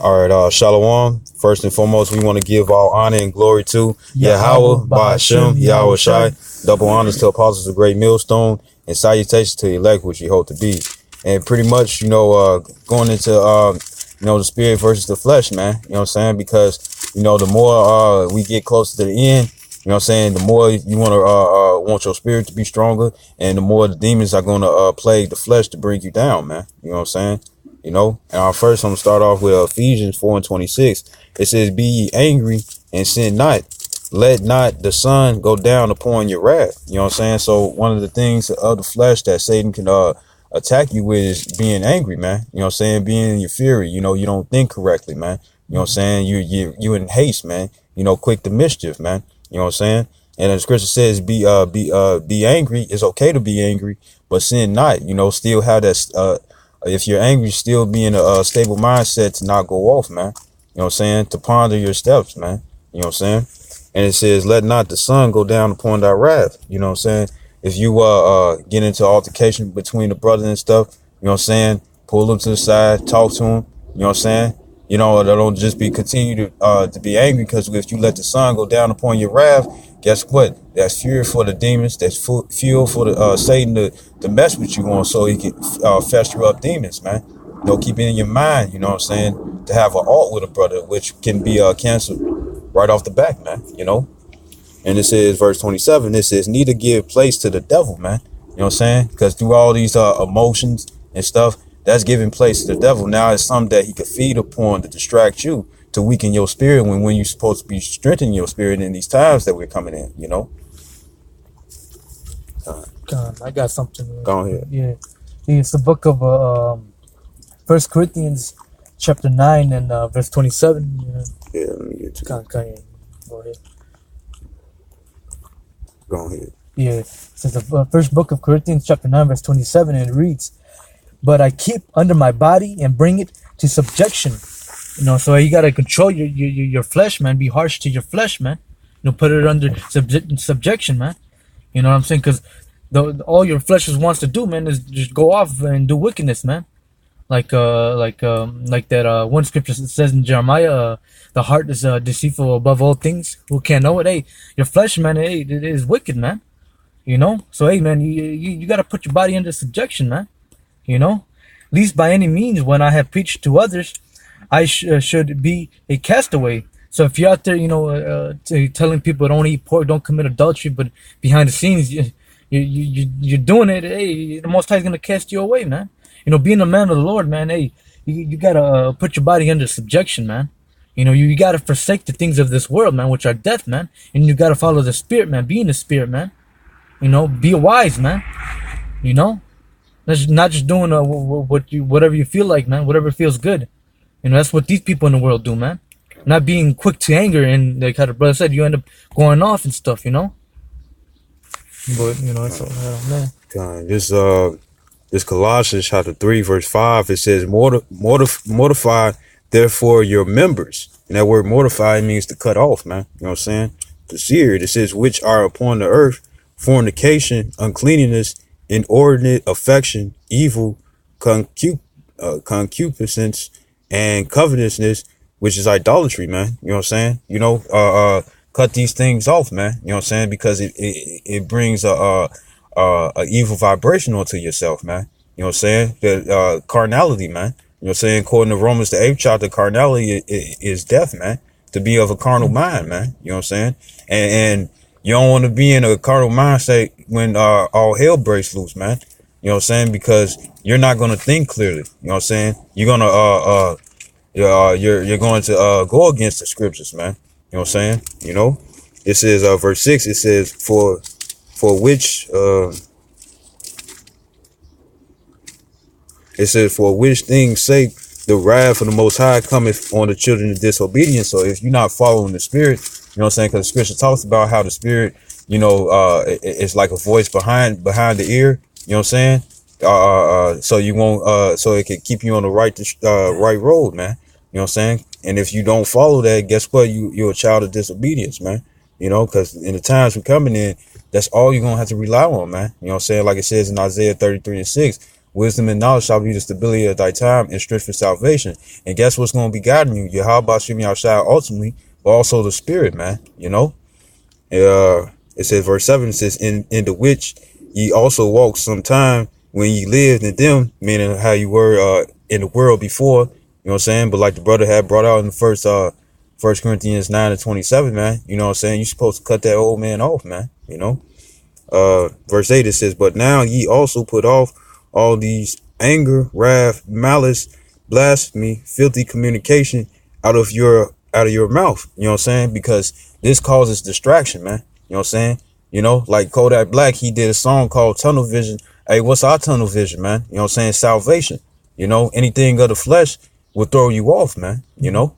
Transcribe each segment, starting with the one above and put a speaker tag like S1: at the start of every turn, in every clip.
S1: All right, Shalom. First and foremost, we want to give all honor and glory to Yahweh, Ba'ashem, Yahweh Shai. Double honors to apostles of Great Millstone, and salutations to the elect, which you hold to be. And pretty much, going into, the spirit versus the flesh, man. You know what I'm saying? Because, the more we get closer to the end, you know what I'm saying, the more you want to want your spirit to be stronger, and the more the demons are going to plague the flesh to bring you down, man. You know what I'm saying? And first I'm gonna start off with Ephesians 4:26. It says, "Be ye angry and sin not. Let not the sun go down upon your wrath." You know what I'm saying? So one of the things of the flesh that Satan can attack you with is being angry, man. You know what I'm saying? Being in your fury. You don't think correctly, man. You know what I'm saying? You in haste, man. Quick to mischief, man. You know what I'm saying? And the scripture says, be angry. It's okay to be angry, but sin not. Still have that if you're angry, still be in a stable mindset to not go off, man. You know what I'm saying? To ponder your steps, man. You know what I'm saying? And it says, "Let not the sun go down upon thy wrath." You know what I'm saying? If you get into altercation between the brothers and stuff, you know what I'm saying? Pull them to the side, talk to them. You know what I'm saying? Don't just continue to be angry, because if you let the sun go down upon your wrath, guess what? That's fuel for the demons. That's fuel for the Satan to mess with you on, so he can fester up demons, man. Keep it in your mind. You know what I'm saying? To have an alt with a brother, which can be canceled right off the back, man. And it says, verse 27. It says, "Neither give place to the devil," man. You know what I'm saying? Because through all these emotions and stuff, that's giving place to the devil. Now it's something that he could feed upon to distract you, to weaken your spirit when you're supposed to be strengthening your spirit in these times that we're coming in,
S2: God, I got something.
S1: Go ahead.
S2: Yeah. It's the book of First Corinthians chapter 9 and verse 27.
S1: Yeah, let me get to it.
S2: Go ahead.
S1: Go ahead.
S2: Yeah. It says the first book of Corinthians chapter 9 verse 27, and it reads, "But I keep under my body and bring it to subjection." So you gotta control your flesh, man. Be harsh to your flesh, man. Put it under subjection, man. You know what I'm saying? Because all your flesh wants to do, man, is just go off and do wickedness, man. Like that one scripture says in Jeremiah, the heart is deceitful above all things. Who can know it? Hey, your flesh, man, hey, it is wicked, man. So hey, man, you gotta put your body under subjection, man. Least by any means, when I have preached to others, I should be a castaway. So if you're out there, telling people don't eat pork, don't commit adultery, but behind the scenes, you're doing it, hey, the Most High is going to cast you away, man. Being a man of the Lord, man, hey, you got to put your body under subjection, man. You got to forsake the things of this world, man, which are death, man. And you got to follow the Spirit, man. Be in the Spirit, man. Be wise, man. That's not just doing whatever you feel like, man, whatever feels good. That's what these people in the world do, man. Not being quick to anger, and like how the brother said, you end up going off and stuff, But it's all right, man.
S1: This Colossians chapter 3 verse 5, it says, "Mortify therefore your members." And that word mortify means to cut off, man. You know what I'm saying? To sear. It says, "Which are upon the earth, fornication, uncleanness, inordinate affection, evil, concupiscence, and covetousness, which is idolatry," man. You know what I'm saying? Cut these things off, man. You know what I'm saying? Because it brings a evil vibration onto yourself, man. You know what I'm saying? The carnality, man. You know what I'm saying? According to Romans the 8th chapter, carnality is death, man. To be of a carnal mind, man. You know what I'm saying? And you don't want to be in a carnal mindset when all hell breaks loose, man. You know what I'm saying? Because you're not going to think clearly. You know what I'm saying? You're going to you're going to go against the scriptures, man. You know what I'm saying? It says verse 6, it says, for which things sake the wrath of the Most High cometh on the children of disobedience. So if you're not following the Spirit, you know what I'm saying? Because the scripture talks about how the Spirit, it's like a voice behind the ear. You know what I'm saying? So you won't, so it can keep you on the right road, man. You know what I'm saying? And if you don't follow that, guess what? You're a child of disobedience, man. Because in the times we're coming in, that's all you're going to have to rely on, man. You know what I'm saying? Like it says in Isaiah 33:6, Wisdom and knowledge shall be the stability of thy time and strength for salvation. And guess what's going to be guiding you? Yahweh Shem Yahshua ultimately, but also the Spirit, man. You know, it says, verse 7, it says, in the which ye also walked some time when ye lived in them, meaning how you were in the world before, you know what I'm saying? But like the brother had brought out in the First Corinthians 9:27, man, you know what I'm saying? You're supposed to cut that old man off, man, you know? Verse 8, it says, but now ye also put off all these anger, wrath, malice, blasphemy, filthy communication out of your mouth, you know what I'm saying? Because this causes distraction, man, you know what I'm saying? You know, like Kodak Black, he did a song called Tunnel Vision. Hey, what's our tunnel vision, man? You know what I'm saying? Salvation. You know, anything of the flesh will throw you off, man. You know,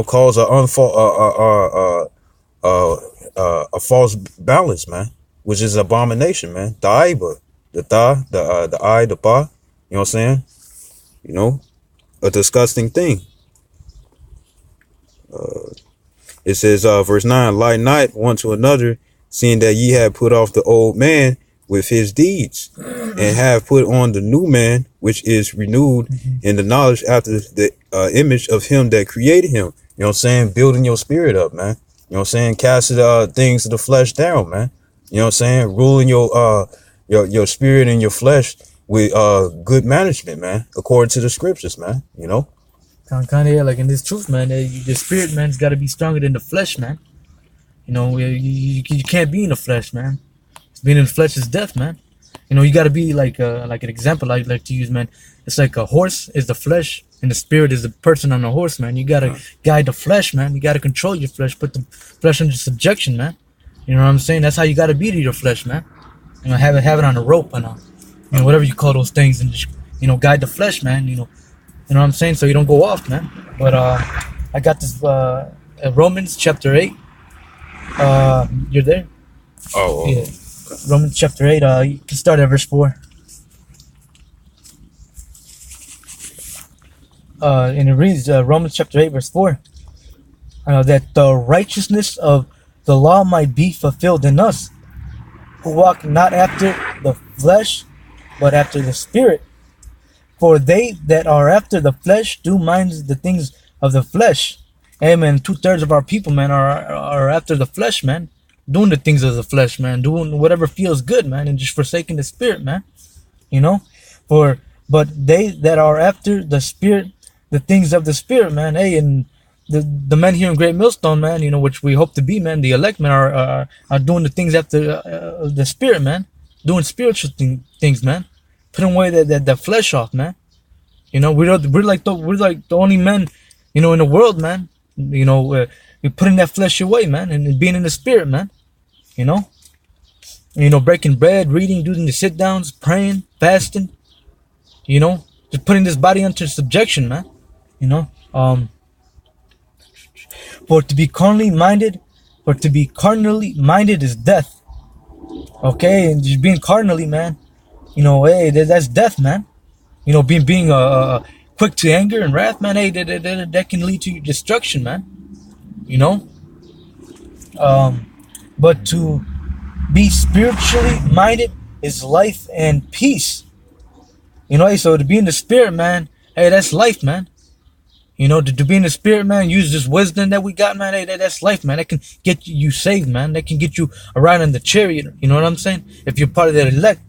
S1: cause a false balance, man, which is abomination, man. The aiba, the tha, the I, the pa. You know what I'm saying? You know, a disgusting thing. It says, verse 9, lie not one to another, seeing that ye have put off the old man with his deeds, and have put on the new man, which is renewed in the knowledge after the image of him that created him. You know what I'm saying? Building your spirit up, man. You know what I'm saying? Casting things of the flesh down, man. You know what I'm saying? Ruling your spirit and your flesh with good management, man, according to the scriptures, man. You know?
S2: Kind of, yeah, like in this truth, man, the spirit, man's got to be stronger than the flesh, man. You know, you can't be in the flesh, man. Being in the flesh is death, man. You know, you got to be like an example I like to use, man. It's like a horse is the flesh and the spirit is the person on the horse, man. You got to guide the flesh, man. You got to control your flesh, put the flesh under subjection, man. You know what I'm saying? That's how you got to be to your flesh, man. You know, have it on a rope and whatever you call those things, and just, you know, guide the flesh, man. You know what I'm saying? So you don't go off, man. But I got this Romans chapter 8. You're there?
S1: Oh.
S2: Yeah. Romans chapter 8, you can start at verse 4. And it reads, Romans chapter 8, verse 4, that the righteousness of the law might be fulfilled in us, who walk not after the flesh, but after the Spirit. For they that are after the flesh do mind the things of the flesh. Amen. 2/3 of our people, man, are after the flesh, man. Doing the things of the flesh, man, doing whatever feels good, man, and just forsaking the spirit, man. You know, but they that are after the Spirit, the things of the Spirit, man. Hey, and the men here in Great Millstone, man, you know, which we hope to be, man, the elect, man, are doing the things after the Spirit, man, doing spiritual things, man, putting away the flesh off, man. You know, we're like the only men, you know, in the world, man. You know, we're putting that flesh away, man, and being in the Spirit, man. You know, breaking bread, reading, doing the sit downs, praying, fasting, you know, just putting this body under subjection, man. You know, for to be carnally minded is death. Okay, and just being carnally, man, you know, hey, that's death, man. You know, being quick to anger and wrath, man, hey, that can lead to destruction, man. You know, but to be spiritually minded is life and peace. You know, so to be in the Spirit, man, hey, that's life, man. You know, to be in the Spirit, man, use this wisdom that we got, man, hey, that's life, man. That can get you saved, man. That can get you around in the chariot. You know what I'm saying? If you're part of that elect.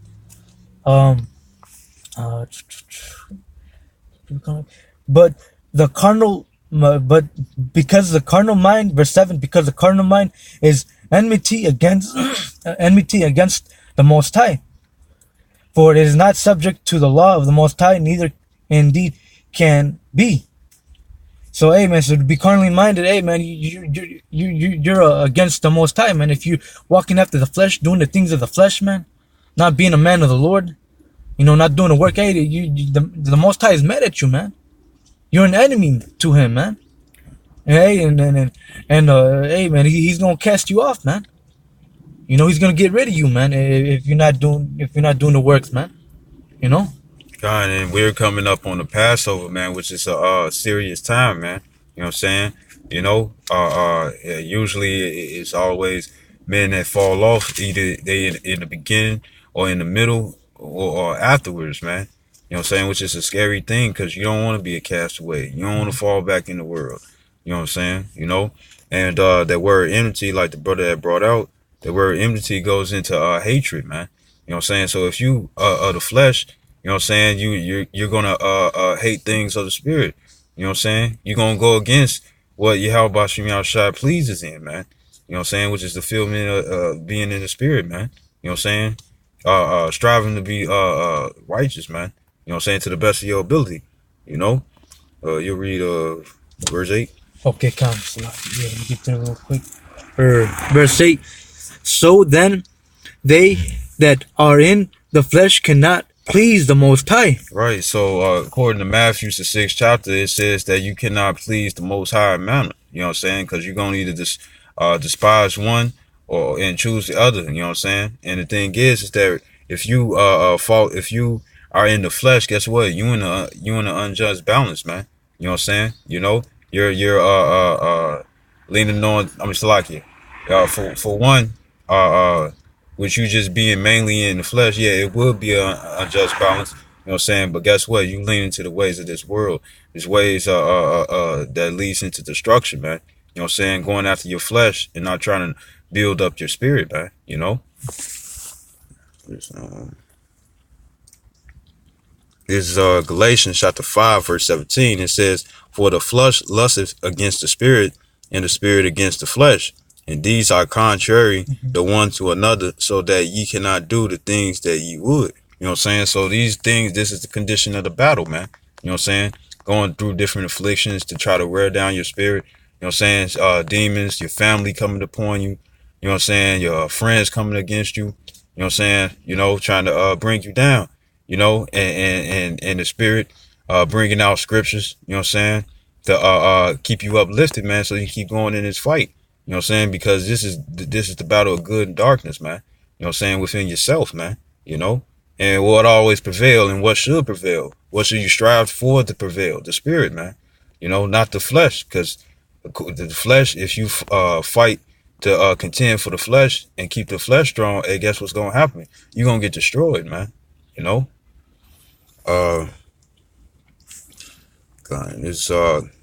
S2: But because the carnal mind, verse 7, because the carnal mind is enmity against the Most High. For it is not subject to the law of the Most High, neither indeed can be. So, hey, man, so to be carnally minded, hey, man, you're against the Most High, man. If you're walking after the flesh, doing the things of the flesh, man, not being a man of the Lord, you know, not doing the work, hey, the Most High is mad at you, man. You're an enemy to him, man. Hey, and hey, man, he's gonna cast you off, man. You know, he's gonna get rid of you, man, if you're not doing the works, man. You know.
S1: God, and we're coming up on the Passover, man, which is a serious time, man. You know what I'm saying? You know, usually it's always men that fall off, either they in the beginning or in the middle or afterwards, man. You know what I'm saying? Which is a scary thing because you don't want to be a castaway. You don't want to fall back in the world. You know what I'm saying? You know? And that word enmity, like the brother that brought out, the word enmity goes into hatred, man. You know what I'm saying? So if you the flesh, you know what I'm saying, you're gonna hate things of the spirit. You know what I'm saying? You're gonna go against what Yahweh Bashim Yahushua pleases in, man. You know what I'm saying? Which is the fulfillment of being in the spirit, man. You know what I'm saying? Striving to be righteous, man. You know what I'm saying? To the best of your ability. You know? You'll read verse 8.
S2: Okay, come. So, yeah, let me get there real quick. Verse 8. So then, they that are in the flesh cannot please the Most High.
S1: Right. So according to Matthew, the 6th chapter, it says that you cannot please the Most High manner. You know what I'm saying? Because you're gonna either despise one and choose the other. You know what I'm saying? And the thing is that if you if you are in the flesh, guess what? You in an unjust balance, man. You know what I'm saying? You know, you're leaning on. I mean, Salakia. For one, with you just being mainly in the flesh, yeah, it would be an unjust balance. You know what I'm saying? But guess what? You lean into the ways of this world. These ways that leads into destruction, man. You know what I'm saying? Going after your flesh and not trying to build up your spirit, man. You know? This is Galatians chapter 5, verse 17. It says, for the flesh lusteth against the spirit, and the spirit against the flesh. And these are contrary the one to another, so that ye cannot do the things that ye would. You know what I'm saying? So these things, this is the condition of the battle, man. You know what I'm saying? Going through different afflictions to try to wear down your spirit. You know what I'm saying? Demons, your family coming upon you. You know what I'm saying? Your friends coming against you. You know what I'm saying? You know, trying to bring you down. You know, and the spirit bringing out scriptures. You know what I'm saying? To keep you uplifted, man, so you keep going in this fight. You know what I'm saying? Because this is the battle of good and darkness, man. You know what I'm saying? Within yourself, man. You know? And what always prevail and what should prevail? What should you strive for to prevail? The spirit, man. You know, not the flesh. Because the flesh, if you fight to contend for the flesh and keep the flesh strong, hey, guess what's going to happen? You're going to get destroyed, man. You know?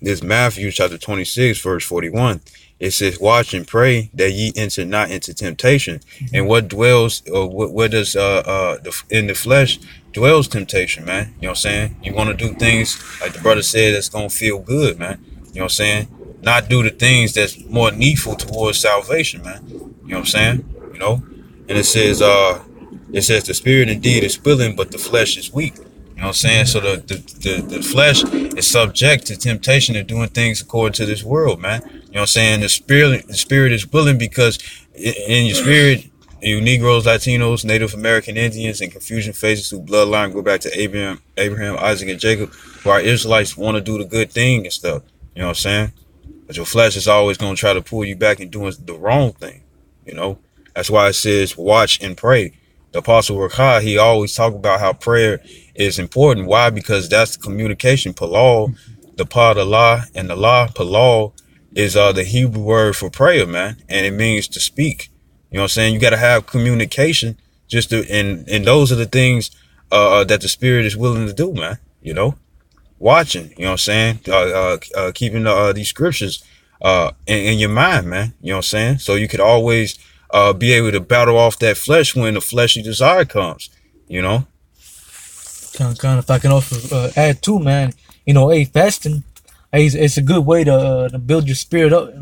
S1: This Matthew chapter 26, verse 41. It says, watch and pray that ye enter not into temptation. And what dwells, or what does in the flesh dwells temptation, man. You know what I'm saying? You want to do things, like the brother said, that's going to feel good, man. You know what I'm saying? Not do the things that's more needful towards salvation, man. You know what I'm saying? You know? And it says the spirit indeed is willing, but the flesh is weak. You know what I'm saying? So the flesh is subject to temptation of doing things according to this world, man. You know what I'm saying? The spirit is willing because in your spirit, you Negroes, Latinos, Native American Indians, and confusion phases whose bloodline go back to Abraham, Isaac, and Jacob, who are Israelites, want to do the good thing and stuff. You know what I'm saying? But your flesh is always going to try to pull you back and doing the wrong thing. You know? That's why it says watch and pray. The Apostle Rakhah, he always talk about how prayer is important. Why? Because that's the communication. Palal, the pa, the la, and the la, palal, is the Hebrew word for prayer, man. And it means to speak. You know what I'm saying? You got to have communication just to, and those are the things that the spirit is willing to do, man. You know? Watching, you know what I'm saying? Keeping these scriptures in your mind, man. You know what I'm saying? So you could always be able to battle off that flesh when the fleshly desire comes, you know?
S2: Kind of, if I can also add too, man, you know, fasting, it's a good way to build your spirit up,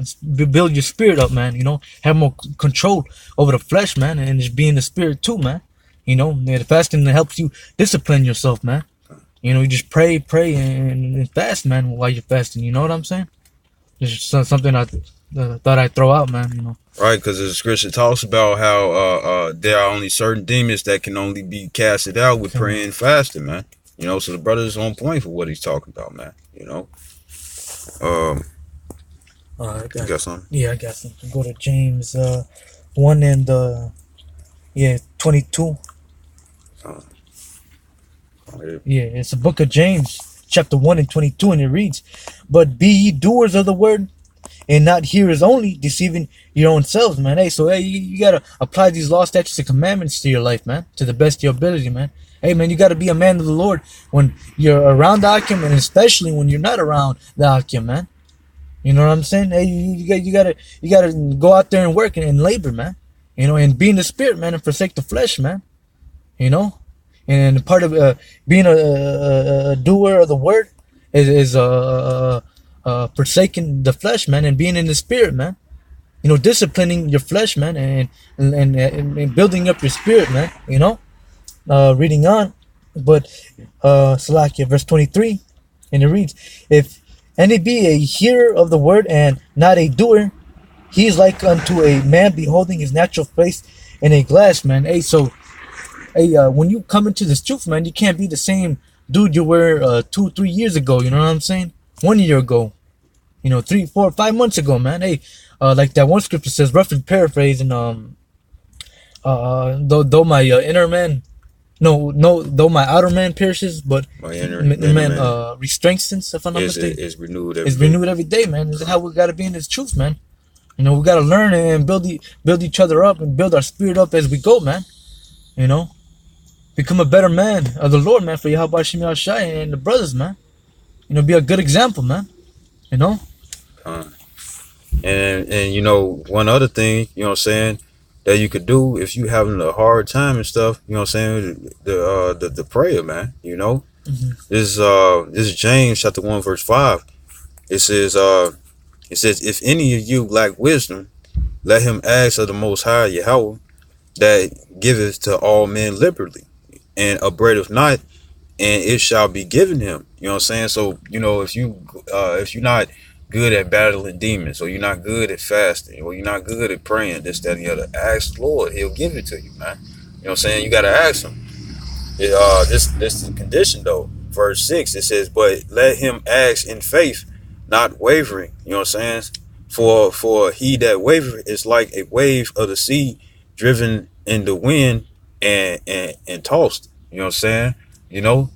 S2: man, you know, have more control over the flesh, man, and just be in the spirit too, man. You know, the fasting helps you discipline yourself, man. You know, you just pray and fast, man, while you're fasting, you know what I'm saying? Just something I thought I'd throw out, man, you know.
S1: Right, because the scripture talks about how there are only certain demons that can only be casted out with praying and fasting, man. You know, so the brother is on point for what he's talking about, man. You know. You got something?
S2: Yeah, I got something. Go to James 1 and 22. Yeah, it's the book of James, chapter 1 and 22, and it reads, but be ye doers of the word, and not hearers only, deceiving your own selves, man. Hey, so you gotta apply these law, statutes, and commandments to your life, man, to the best of your ability, man. Hey, man, you got to be a man of the Lord when you're around the Akim, and especially when you're not around the Akim, man. You know what I'm saying? Hey, you gotta go out there and work and labor, man. You know, and be in the spirit, man, and forsake the flesh, man. You know, and part of being a doer of the word is forsaking the flesh, man, and being in the spirit, man. You know, disciplining your flesh, man, and building up your spirit, man. You know, reading on, but Salakia, verse 23, and it reads, "If any be a hearer of the word and not a doer, he is like unto a man beholding his natural face in a glass," man. Hey, so hey, when you come into this truth, man, you can't be the same dude you were 2, 3 years ago. You know what I'm saying? 1 year ago, you know, 3, 4, 5 months ago, man. Hey, like that one scripture says, roughly paraphrasing, though my inner man, no, though my outer man perishes, but
S1: My inner
S2: man
S1: man
S2: strengthens, if I'm not mistaken.
S1: is renewed
S2: It's
S1: every day.
S2: renewed every day, man. This is how we gotta be in this truth, man. You know, we gotta learn and build each other up and build our spirit up as we go, man. You know, become a better man of the Lord, man, for Yahweh Shem Yahushai and the brothers, man. You know, be a good example, man. You know.
S1: Uh, and you know, one other thing, you know what I'm saying, that you could do if you having a hard time and stuff, you know what I'm saying, the prayer, man, you know.
S2: Mm-hmm.
S1: This is James chapter 1 verse 5. It says if any of you lack wisdom, let him ask of the Most High Yahweh, that giveth to all men liberally, and upbraideth not, and it shall be given him. You know what I'm saying? So, you know, if you're not good at battling demons, or you're not good at fasting, or you're not good at praying, this, that, and the other, ask the Lord. He'll give it to you, man. You know what I'm saying? You gotta ask him. This is the condition though. Verse 6, it says, but let him ask in faith, not wavering. You know what I'm saying? For he that wavereth is like a wave of the sea, driven in the wind and tossed. You know what I'm saying? You know,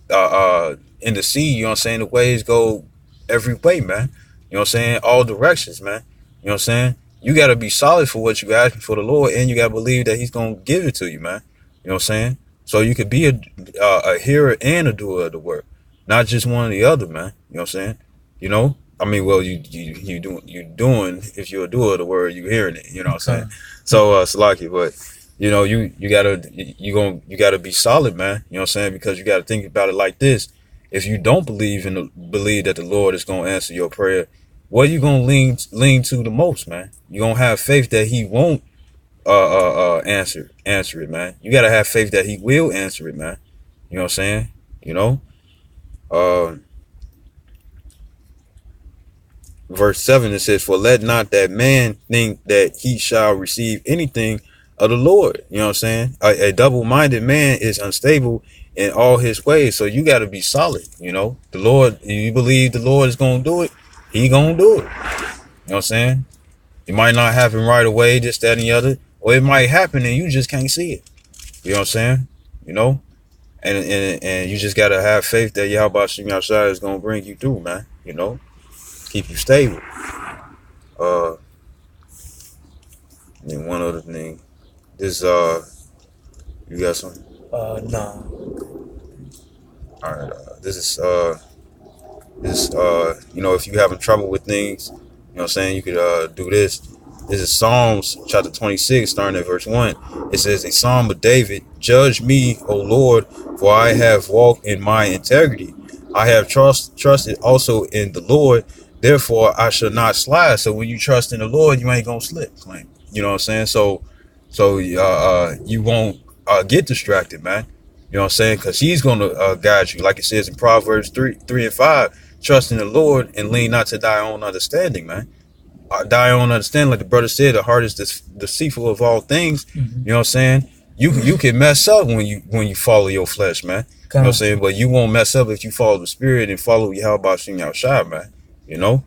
S1: in the sea, you know what I'm saying, the waves go every way, man. You know what I'm saying? All directions, man. You know what I'm saying? You got to be solid for what you asking for the Lord, and you got to believe that he's going to give it to you, man. You know what I'm saying? So you could be a hearer and a doer of the word, not just one or the other, man. You know what I'm saying? You know? I mean, well, you doing, if you're a doer of the word, you hearing it, you know what I'm saying? So, Salaki, but you know, you gotta be solid, man. You know what I'm saying? Because you gotta think about it like this. If you don't believe that the Lord is gonna answer your prayer, what are you gonna lean to the most, man? You're gonna have faith that he won't answer it, man. You gotta have faith that he will answer it, man. You know what I'm saying? You know? Verse 7, it says, for let not that man think that he shall receive anything of the Lord. You know what I'm saying? A double-minded man is unstable in all his ways. So you got to be solid. You know, the Lord, you believe the Lord is going to do it, he going to do it. You know what I'm saying? It might not happen right away, this, that, and the other, or it might happen and you just can't see it. You know what I'm saying? You know, and you just got to have faith that Yahweh Shem Yahushai is going to bring you through, man. You know, keep you stable. And one other thing, this you got something?
S2: No.
S1: All right. This you know, if you having trouble with things, you know what I'm saying, you could do this. This is Psalms chapter 26, starting at verse 1. It says, a psalm of David, judge me, O Lord, for I have walked in my integrity. I have trusted also in the Lord, therefore I shall not slide. So when you trust in the Lord, you ain't gonna slip, claim. You know what I'm saying? So you won't get distracted, man. You know what I'm saying? Because he's gonna guide you, like it says in Proverbs 3 and 5. Trust in the Lord and lean not to thy own understanding, man. Thy own understanding, like the brother said, the heart is deceitful of all things.
S2: Mm-hmm.
S1: You know what I'm saying? You can mess up when you follow your flesh, man. You know what I'm saying? But you won't mess up if you follow the spirit and follow Yahweh Shem Yahushai, man. You know?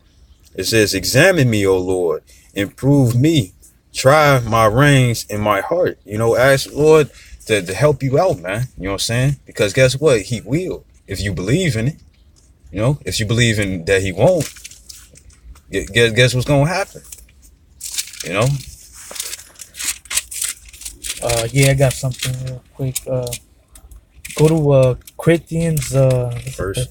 S1: It says, examine me, O Lord, and prove me. Try my reins and my heart. You know, ask Lord to help you out, man. You know what I'm saying? Because guess what? He will, if you believe in it. You know, if you believe in that he won't, guess what's gonna happen? You know?
S2: Yeah, I got something real quick. Go to Corinthians.
S1: First.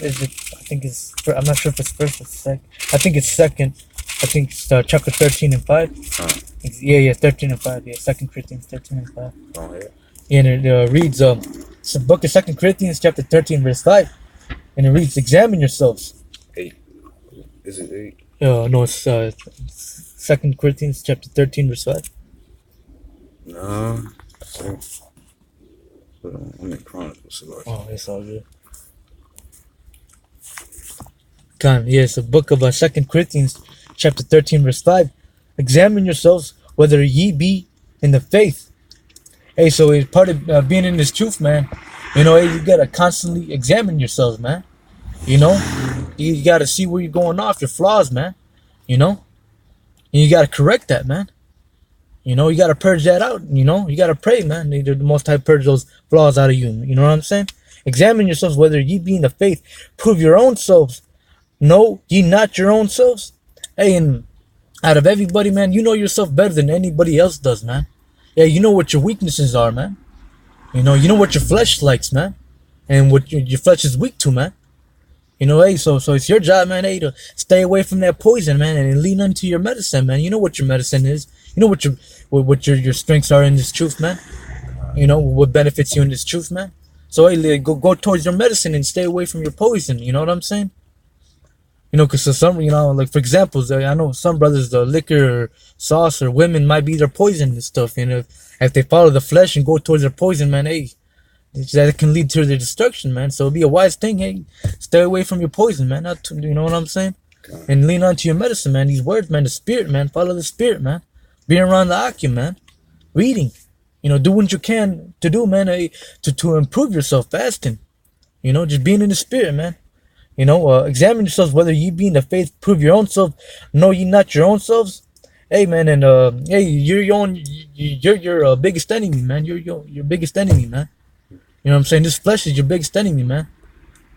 S2: Is it? I think it's. I'm not sure if it's first or second. I think it's second. I think it's chapter 13 and 5. Yeah, 13 and 5. Yeah, 2 Corinthians 13 and 5.
S1: Go ahead.
S2: Yeah, and it reads, it's the book of 2 Corinthians chapter 13 verse 5. And it reads, examine yourselves.
S1: 8. Is it 8?
S2: No, it's 2 Corinthians chapter 13 verse 5.
S1: No. I'm in Chronicles.
S2: Oh, it's all good. Yeah, it's the book of 2 Corinthians chapter 13 verse 5. Examine yourselves whether ye be in the faith. Hey, so it's part of being in this truth, man. You know, hey, you gotta constantly examine yourselves, man. You know, you gotta see where you're going off, your flaws, man. You know, and you gotta correct that, man. You know, you gotta purge that out. You know, you gotta pray, man. The Most High purge those flaws out of you. You know what I'm saying? Examine yourselves whether ye be in the faith. Prove your own selves. Know ye not your own selves? Hey, and out of everybody, man, you know yourself better than anybody else does, man. Yeah, you know what your weaknesses are, man. You know what your flesh likes, man. And what your flesh is weak to, man. You know, hey, so it's your job, man, hey, to stay away from that poison, man, and lean into your medicine, man. You know what your medicine is. You know what your strengths are in this truth, man. You know what benefits you in this truth, man. So hey, go towards your medicine and stay away from your poison. You know what I'm saying? You know, because some, you know, like for example, I know some brothers, the liquor or sauce or women might be their poison and stuff. You know, if they follow the flesh and go towards their poison, man, hey, that can lead to their destruction, man. So it'd be a wise thing, hey, stay away from your poison, man. You know what I'm saying? And lean onto your medicine, man. These words, man, the spirit, man. Follow the spirit, man. Being around the Akim, man. Reading. You know, do what you can to do, man, hey, to improve yourself, fasting. You know, just being in the spirit, man. You know, examine yourselves whether ye be in the faith. Prove your own self. Know ye not your own selves. Hey, man, and hey, you're your biggest enemy, man. You're your biggest enemy, man. You know what I'm saying? This flesh is your biggest enemy, man.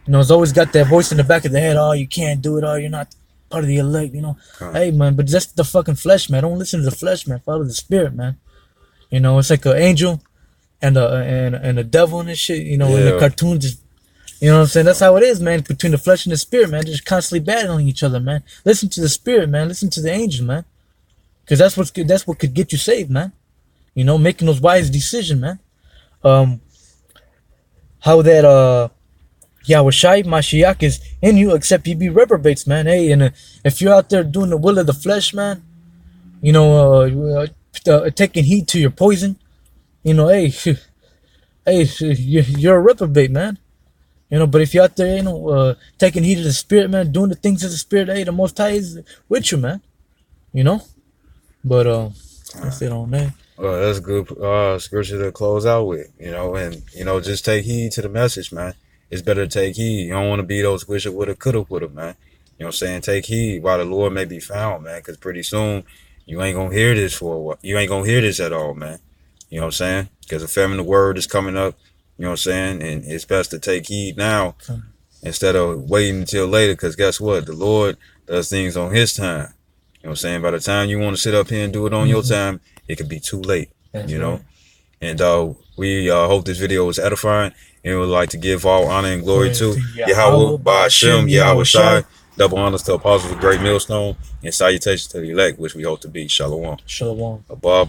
S2: You know, it's always got that voice in the back of the head. Oh, you can't do it. Oh, you're not part of the elect. You know, hey, man, but that's the fucking flesh, man. Don't listen to the flesh, man. Follow the spirit, man. You know, it's like an angel and a devil and shit. You know, in the cartoons. Just, you know what I'm saying? That's how it is, man. Between the flesh and the spirit, man. Just constantly battling each other, man. Listen to the spirit, man. Listen to the angel, man. Because that's what's good. That's what could get you saved, man. You know, making those wise decisions, man. How that Yahushai Mashiach is in you, except you be reprobates, man. Hey, and if you're out there doing the will of the flesh, man, you know, taking heed to your poison, you know, hey, you're a reprobate, man. You know, but if you're out there, you know, taking heed of the spirit, man, doing the things of the spirit, hey, the Most High is with you, man. You know, but that's it on that.
S1: Well, that's good scripture to close out with, you know, and, you know, just take heed to the message, man. It's better to take heed. You don't want to be those wish it woulda, coulda, woulda, man. You know what I'm saying? Take heed while the Lord may be found, man, because pretty soon you ain't going to hear this for a while. You ain't going to hear this at all, man. You know what I'm saying? Because the famine of the word is coming up, you know what I'm saying? And it's best to take heed now instead of waiting until later, because guess what? The Lord does things on his time. You know what I'm saying? By the time you want to sit up here and do it on your time, it could be too late, you know? And we hope this video was edifying, and we would like to give all honor and glory to Yahweh, Ba'ashem, Yahweh Shai. Double honors to apostles of Great Millstone, and salutations to the elect, which we hope to be. Shalom.
S2: Shalom.
S1: Abba.